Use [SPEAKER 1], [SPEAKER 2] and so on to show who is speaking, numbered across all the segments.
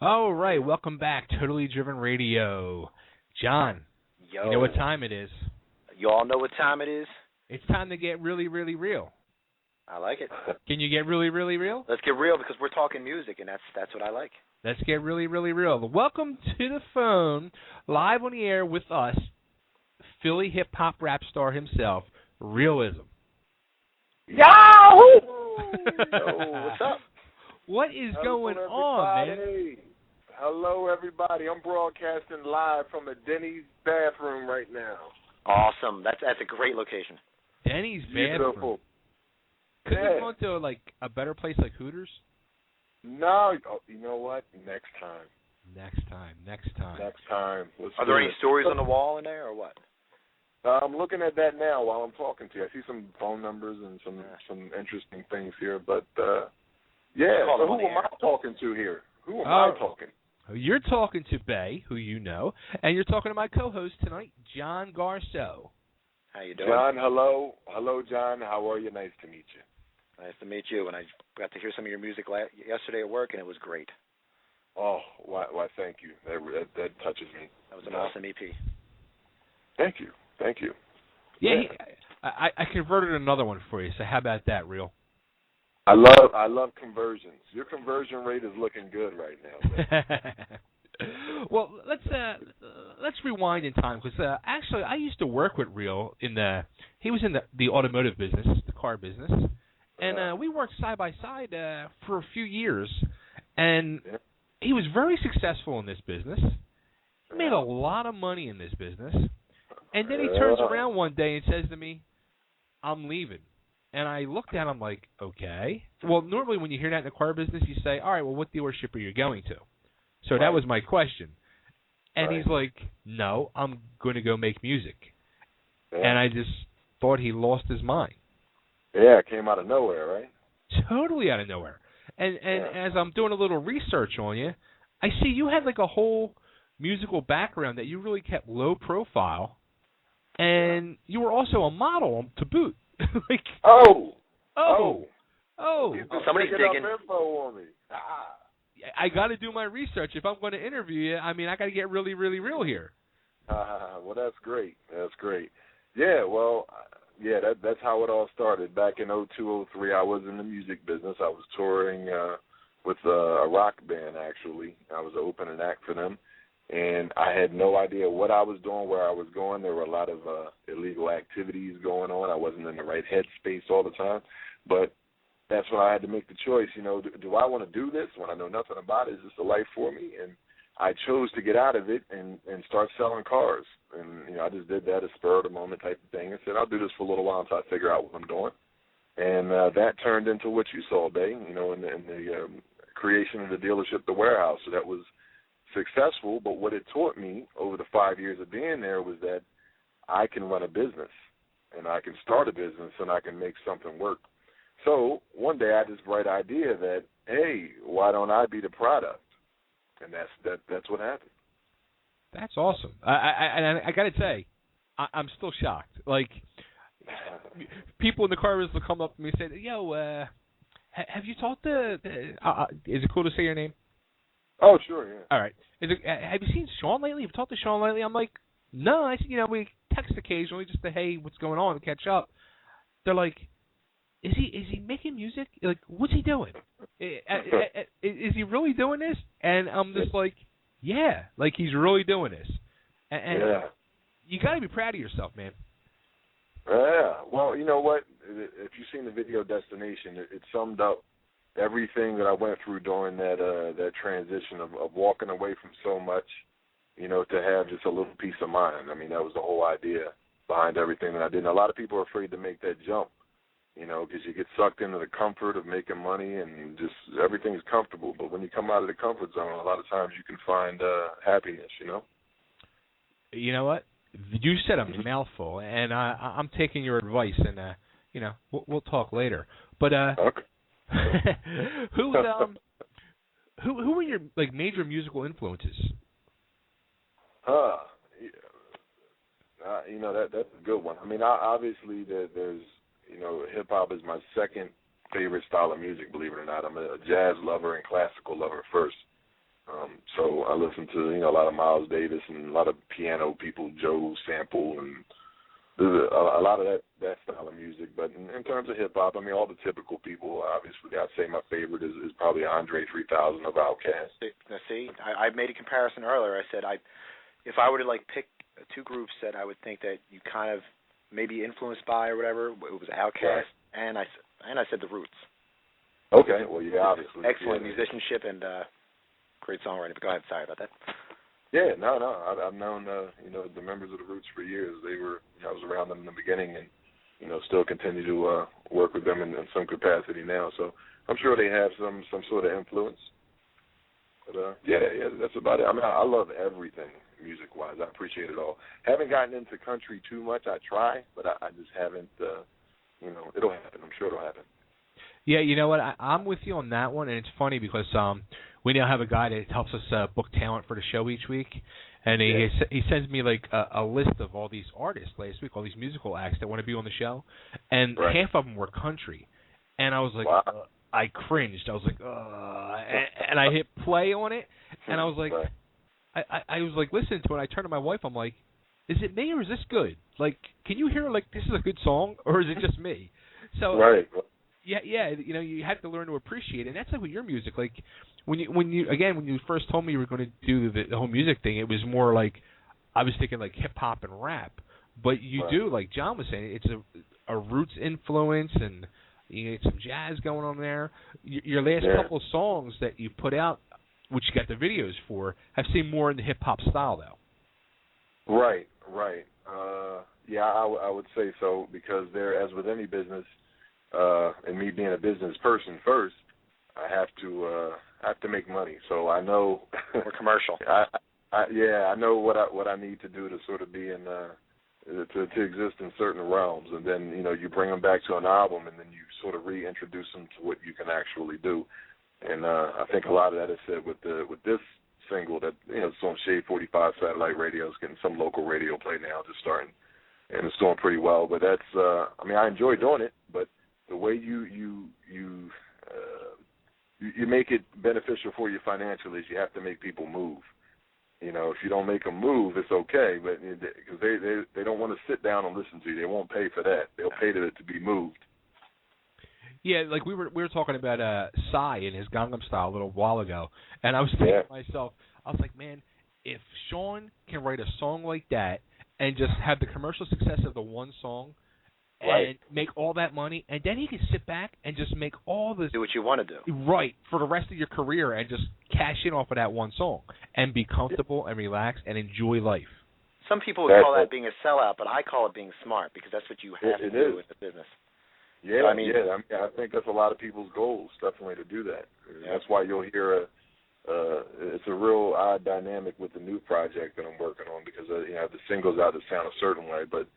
[SPEAKER 1] All right, welcome back, Totally Driven Radio. John,
[SPEAKER 2] Yo.
[SPEAKER 1] you know what time it is?
[SPEAKER 2] You all know what time it is?
[SPEAKER 1] It's time to get really, really real.
[SPEAKER 2] I like it.
[SPEAKER 1] Can you get really, really real?
[SPEAKER 2] Let's get real because we're talking music, and that's what I like.
[SPEAKER 1] Let's get really, really real. Welcome to the phone, live on the air with us, Philly hip-hop rap star himself, REALYSM.
[SPEAKER 3] Yahoo!
[SPEAKER 2] Yo, what's up?
[SPEAKER 1] What is going on, man?
[SPEAKER 3] Hello, everybody. I'm broadcasting live from a Denny's bathroom right now.
[SPEAKER 2] Awesome. That's a great location.
[SPEAKER 1] Denny's bathroom.
[SPEAKER 3] Beautiful.
[SPEAKER 1] Could we go to a better place like Hooters?
[SPEAKER 3] No. Oh, you know what? Next time.
[SPEAKER 1] Next time.
[SPEAKER 2] Are there any stories on the wall in there or what?
[SPEAKER 3] I'm looking at that now while I'm talking to you. I see some phone numbers and some interesting things here. But, yeah, so who am I talking to here? Who am I talking to?
[SPEAKER 1] You're talking to Bay, who you know, and you're talking to my co-host tonight, John Garceau.
[SPEAKER 2] How you doing?
[SPEAKER 3] John, hello. Hello, John. How are you? Nice to meet you.
[SPEAKER 2] Nice to meet you. And I got to hear some of your music yesterday at work, and it was great.
[SPEAKER 3] Oh, why thank you. That touches me.
[SPEAKER 2] That was an awesome EP.
[SPEAKER 3] Thank you.
[SPEAKER 1] Yeah, I converted another one for you, so how about that, Real?
[SPEAKER 3] I love conversions. Your conversion rate is looking good right now.
[SPEAKER 1] Well, let's rewind in time because actually I used to work with Real he was in the automotive business, the car business, and we worked side by side for a few years, and he was very successful in this business. He made a lot of money in this business, and then he turns around one day and says to me, "I'm leaving." And I looked at him like, okay. Well, normally when you hear that in the car business, you say, all right, well, what dealership are you going to? So that was my question. And he's like, no, I'm going to go make music. Yeah. And I just thought he lost his mind.
[SPEAKER 3] Yeah, it came out of nowhere, right?
[SPEAKER 1] Totally out of nowhere. And as I'm doing a little research on you, I see you had like a whole musical background that you really kept low profile. And you were also a model to boot. Like,
[SPEAKER 2] somebody's digging.
[SPEAKER 3] Info on me.
[SPEAKER 1] I got to do my research if I'm going to interview you. I mean, I got to get really, really real here.
[SPEAKER 3] Well, that's great. Yeah, well, that's how it all started. Back in 2002, 2003, I was in the music business. I was touring with a rock band, actually. I was an opening act for them. And I had no idea what I was doing, where I was going. There were a lot of illegal activities going on. I wasn't in the right headspace all the time. But that's when I had to make the choice, do I want to do this when I know nothing about it? Is this a life for me? And I chose to get out of it and start selling cars. And, I just did that, a spur of the moment type of thing. I said, I'll do this for a little while until I figure out what I'm doing. And that turned into what you saw, Bay, in the creation of the dealership, The Warehouse. So that was successful, but what it taught me over the 5 years of being there was that I can run a business, and I can start a business, and I can make something work. So one day I had this bright idea that, hey, why don't I be the product? And that's what happened.
[SPEAKER 1] That's awesome. I got to say, I'm still shocked. Like, people in the car will come up to me and say, yo, have you talked to, is it cool to say your name?
[SPEAKER 3] Oh, sure, yeah.
[SPEAKER 1] All right. Have you seen Sean lately? Have you talked to Sean lately? I'm like, no. I said, we text occasionally just to, hey, what's going on, to catch up. They're like, is he making music? Like, what's he doing? Is he really doing this? And I'm just like, yeah, like he's really doing this. And you got to be proud of yourself, man.
[SPEAKER 3] Yeah. Well, you know what? If you've seen the video Destination, it summed up everything that I went through during that transition of walking away from so much, to have just a little peace of mind. I mean, that was the whole idea behind everything that I did. And a lot of people are afraid to make that jump, because you get sucked into the comfort of making money and just everything's comfortable. But when you come out of the comfort zone, a lot of times you can find happiness,
[SPEAKER 1] You know what? You said a mouthful, and I'm taking your advice, and, we'll talk later. But
[SPEAKER 3] okay.
[SPEAKER 1] Who were your major musical influences?
[SPEAKER 3] That's a good one. I mean, obviously there's hip hop is my second favorite style of music. Believe it or not, I'm a jazz lover and classical lover first. So I listen to, a lot of Miles Davis and a lot of piano people, Joe Sample, and there's a lot of that style of music. But in terms of hip-hop, I mean, all the typical people, obviously, I'd say my favorite is probably Andre 3000 of Outkast.
[SPEAKER 2] Now, see, I made a comparison earlier. I said if I were to, pick two groups that I would think that you kind of maybe influenced by or whatever, it was Outkast, and I said the Roots.
[SPEAKER 3] Okay, well, yeah, obviously.
[SPEAKER 2] Excellent musicianship and great songwriting. But go ahead, sorry about that.
[SPEAKER 3] Yeah, no, I've known the members of the Roots for years. I was around them in the beginning, and still continue to work with them in some capacity now. So I'm sure they have some sort of influence. But yeah, that's about it. I mean, I love everything music-wise. I appreciate it all. Haven't gotten into country too much. I try, but I just haven't. It'll happen. I'm sure it'll happen.
[SPEAKER 1] Yeah, you know what? I'm with you on that one, and it's funny because we now have a guy that helps us book talent for the show each week, and he sends me a list of all these artists last week, all these musical acts that want to be on the show, and half of them were country, and I was like,
[SPEAKER 3] wow.
[SPEAKER 1] I cringed. I was like, and I hit play on it, and I was like, I was listening to it. I turned to my wife. I'm like, is it me or is this good? Can you hear this is a good song, or is it just me? So
[SPEAKER 3] right.
[SPEAKER 1] Yeah, you have to learn to appreciate it, and that's with your music. When you first told me you were going to do the whole music thing, it was more I was thinking hip hop and rap, but you do, like John was saying, it's a roots influence, and you get some jazz going on there. Your last couple of songs that you put out, which you got the videos for, have seemed more in the hip hop style though.
[SPEAKER 3] Right. Yeah, I would say so, because there, as with any business. And me being a business person first, I have to make money. So I know
[SPEAKER 2] we're commercial.
[SPEAKER 3] I know what I need to do to sort of be in to exist in certain realms, and then you bring them back to an album, and then you sort of reintroduce them to what you can actually do. And I think a lot of that is said with this single that it's on Shade 45 satellite radio. It's getting some local radio play now, just starting, and it's doing pretty well. But that's I enjoy doing it, but the way you make it beneficial for you financially is you have to make people move. If you don't make them move, it's okay, but because they don't want to sit down and listen to you, they won't pay for that. They'll pay to be moved.
[SPEAKER 1] Yeah, we were talking about Psy and his Gangnam Style a little while ago, and I was thinking to myself, I was like, man, if Sean can write a song like that and just have the commercial success of the one song. And make all that money, and then he can sit back and just make all this.
[SPEAKER 2] Do what you want to do.
[SPEAKER 1] Right, for the rest of your career, and just cash in off of that one song, and be comfortable and relaxed and enjoy life.
[SPEAKER 2] Some people would call that being a sellout, but I call it being smart, because that's what you have to do in the business.
[SPEAKER 3] Yeah,
[SPEAKER 2] so,
[SPEAKER 3] I think that's a lot of people's goals, definitely, to do that. Yeah. That's why you'll hear it's a real odd dynamic with the new project that I'm working on, because the singles out that sound a certain way, but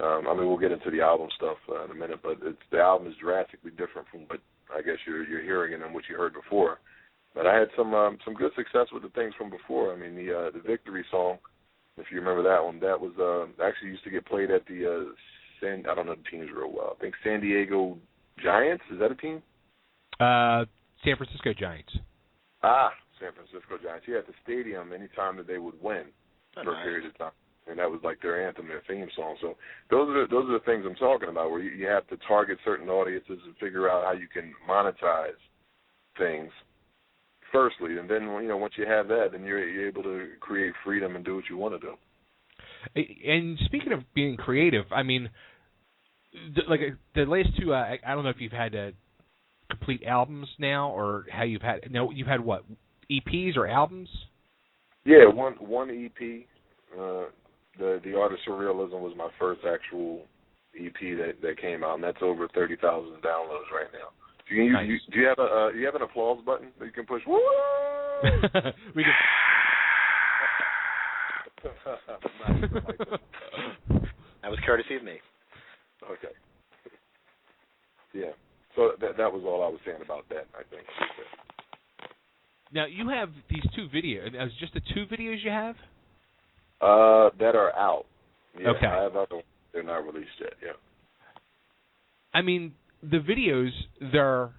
[SPEAKER 3] we'll get into the album stuff in a minute, but the album is drastically different from what I guess you're hearing and what you heard before. But I had some good success with the things from before. The Victory song, if you remember that one, that was actually used to get played at the I don't know the teams real well. I think San Diego Giants, is that a team?
[SPEAKER 1] San Francisco Giants.
[SPEAKER 3] San Francisco Giants. Yeah, at the stadium anytime that they would win for a period of time. And that was their anthem, their theme song. So those are the things I'm talking about, where you have to target certain audiences and figure out how you can monetize things firstly, and then once you have that, then you're able to create freedom and do what you want to do.
[SPEAKER 1] And speaking of being creative, the last two, I don't know if you've had complete albums now, or how you've had. No, you've had what, EPs or albums?
[SPEAKER 3] Yeah, one EP. The Artist of Realism was my first actual EP that came out, and that's over 30,000 downloads right now. Do you have an applause button that you can push? Woo!
[SPEAKER 1] We can.
[SPEAKER 2] That was courtesy of me.
[SPEAKER 3] Okay. Yeah. So that was all I was saying about that, I think.
[SPEAKER 1] Now, you have these two videos. Is it just the two videos you have?
[SPEAKER 3] That are out. Yeah,
[SPEAKER 1] okay.
[SPEAKER 3] I have other ones. They're not released yet, yeah.
[SPEAKER 1] The videos, they're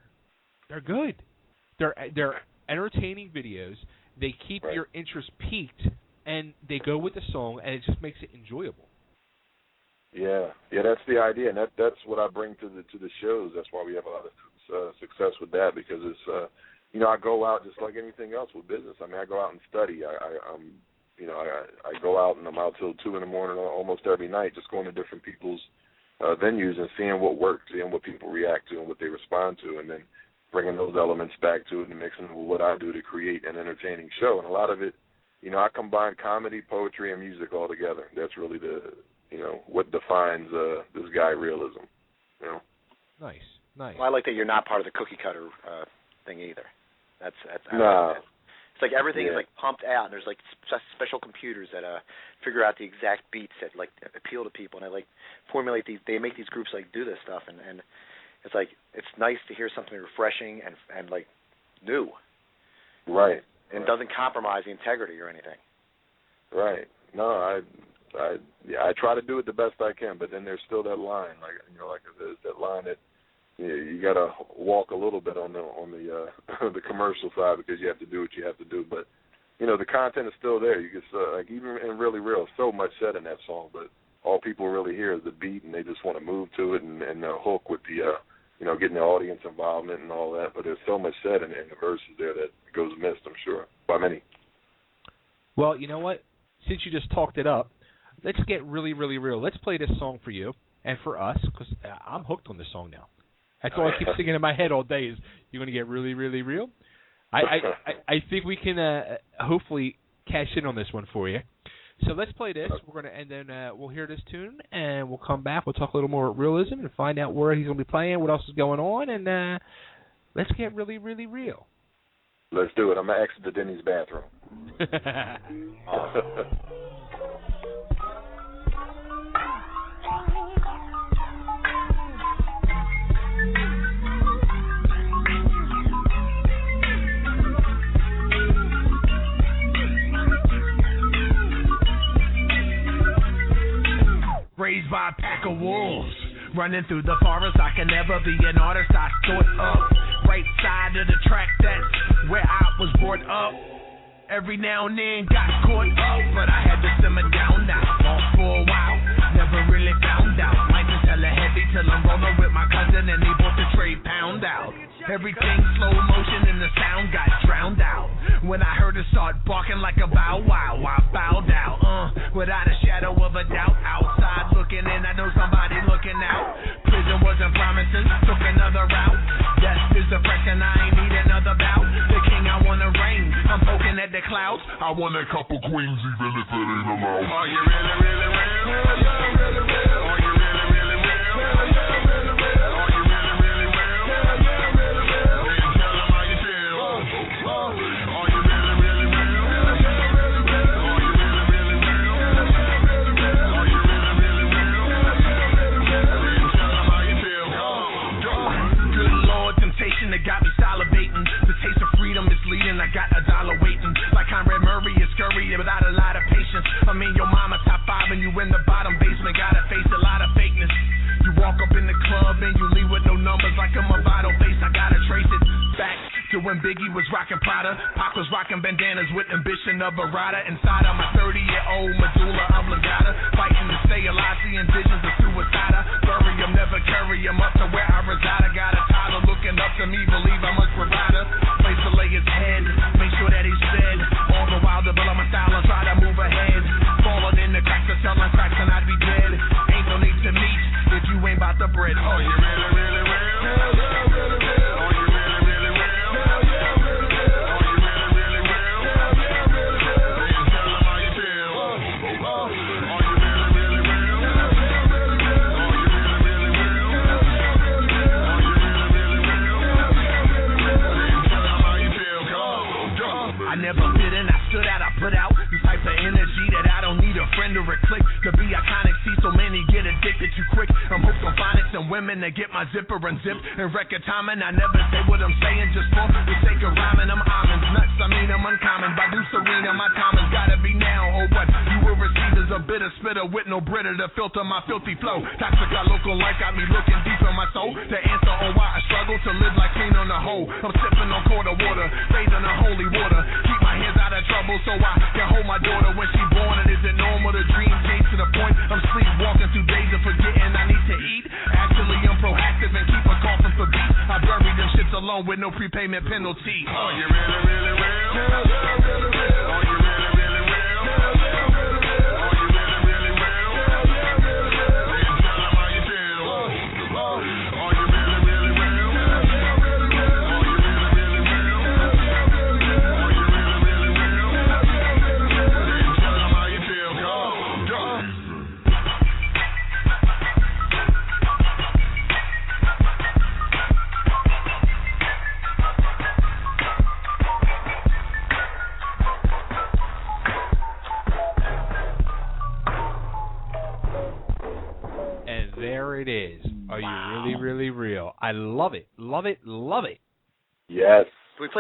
[SPEAKER 1] good. They're entertaining videos, they keep
[SPEAKER 3] Right.
[SPEAKER 1] your interest peaked, and they go with the song, and it just makes it enjoyable.
[SPEAKER 3] Yeah, that's the idea, and that's what I bring to the shows. That's why we have a lot of success with that, because it's I go out just like anything else with business. I mean, I go out and study. I go out and I'm out till 2 a.m. almost every night, just going to different people's venues and seeing what works, seeing what people react to and what they respond to, and then bringing those elements back to it and mixing it with what I do to create an entertaining show. And a lot of it, I combine comedy, poetry, and music all together. That's really what defines this guy Realism.
[SPEAKER 1] Nice.
[SPEAKER 2] Well, I like that you're not part of the cookie cutter thing either. That's
[SPEAKER 3] nah.
[SPEAKER 2] It's like everything is like pumped out, and there's like special computers that figure out the exact beats that like appeal to people, and they like formulate these. They make these groups like do this stuff, and it's like it's nice to hear something refreshing and like new.
[SPEAKER 3] Right.
[SPEAKER 2] And it doesn't compromise the integrity or anything.
[SPEAKER 3] Right. No, I try to do it the best I can, but then there's still that line, like there's that line that you got to walk a little bit on the commercial side, because you have to do what you have to do. But the content is still there. You can like even in Really Real, so much said in that song, but all people really hear is the beat, and they just want to move to it and the hook with the getting the audience involvement and all that. But there's so much said in the verses there that goes missed, I'm sure, by many.
[SPEAKER 1] Well, you know what? Since you just talked it up, let's get really, really real. Let's play this song for you and for us, because I'm hooked on this song now. That's all I keep singing in my head all day is, you're going to get really, really real. I think we can hopefully cash in on this one for you. So let's play this. We're going to, and then we'll hear this tune, and we'll come back. We'll talk a little more realism and find out where he's going to be playing, what else is going on, and let's get really, really real.
[SPEAKER 3] Let's do it. I'm going to exit the Denny's bathroom.
[SPEAKER 4] Raised by a pack of wolves, running through the forest. I can never be an artist. I stood up, right side of the track. That's where I was brought up. Every now and then got caught up, but I had to simmer down now. Lost for a while, never really found out. Life is hella heavy till I'm rolling with my cousin and he bought the trade pound out. Everything slow motion and the sound got drowned out. When I heard it start barking like a bow wow, I bowed out, without a shadow of a doubt. Outside looking in, I know somebody looking out. Prison wasn't promising, took another route. Death is the fresh and I ain't need another bout. The king, I wanna reign, I'm poking at the clouds. I want a couple queens even if it ain't allowed. Are you really, really real? Are you really real? Are you really, really real? Are you really real? Are you really, really real? Are you really real? Then tell them how you feel. Are you really, really real? Are you really real? Are you really, really real? Are you really real? Are you really, really real? Then tell them how you feel. Good Lord, temptation that got me salivating. The taste of freedom is leading. I got $1 waiting. Like Conrad Murray is scurry without a lot of patience. I mean, your mama top 5 and you in the bottom basement. Gotta face a lot of fakeness. You walk up in the club and you leave with no numbers like a Movado face. I gotta trace it back to when Biggie was rocking Prada. Pac was rocking bandanas with ambition of a rider. Inside of my 30-year-old medulla oblongata. Fighting to stay alive, seeing visions of suicide. Bury him, never carry him up to where I reside. I got a toddler looking up to me, believe I must provide her. Place to lay his head, make sure that he's fed. All the while develop my style and try to move ahead. Falling in the cracks of selling cracks and I'd be dead. Ain't no need to meet if you ain't about the bread. Oh, you really, really real? Hell yeah, really real. Oh, you really, really real? Hell yeah, really real. Oh, you really, really real? Hell yeah, really real. Then tell them how you feel. Are you really, really real? Hell yeah, really real. Oh, you really, really real? Hell yeah, really real. Oh, you really, really real? Hell yeah, really real. Then tell them how you feel. Go. I never fit in, I stood out, I put out the type of energy that I don't need a friend or a clique to be iconic. See so many get addicted too quick. I'm hooked on phonics and women that get my zipper unzipped in record timing. I never say what I'm saying just for the sake of rhyming. I'm almonds, nuts, I mean I'm uncommon. Badu Serena, my time has gotta be now or what? You will receive as a bitter spitter with no Brita to filter my filthy flow. Toxic, local life got me looking deep in my soul to answer on why I struggle to live like clean on the whole. I'm sipping on quarter water, bathing in holy water. Keep my hands out lot of trouble, so I can hold my daughter when she born. And is it normal to dream chase to the point I'm sleepwalking through days of forgetting I need to eat? Actually, I'm proactive and keep a coffin for beats. I bury them ships alone with no prepayment penalty. Are you really, really real? Are you really, really real? Are you really, really real? Then tell them how you feel. Are you really, really real? Are you really, really real? Are you really, really real? Then tell them how you feel. Go.
[SPEAKER 1] And there it is. Are you really, really real? I love it. Love it. Love it.
[SPEAKER 3] Yes.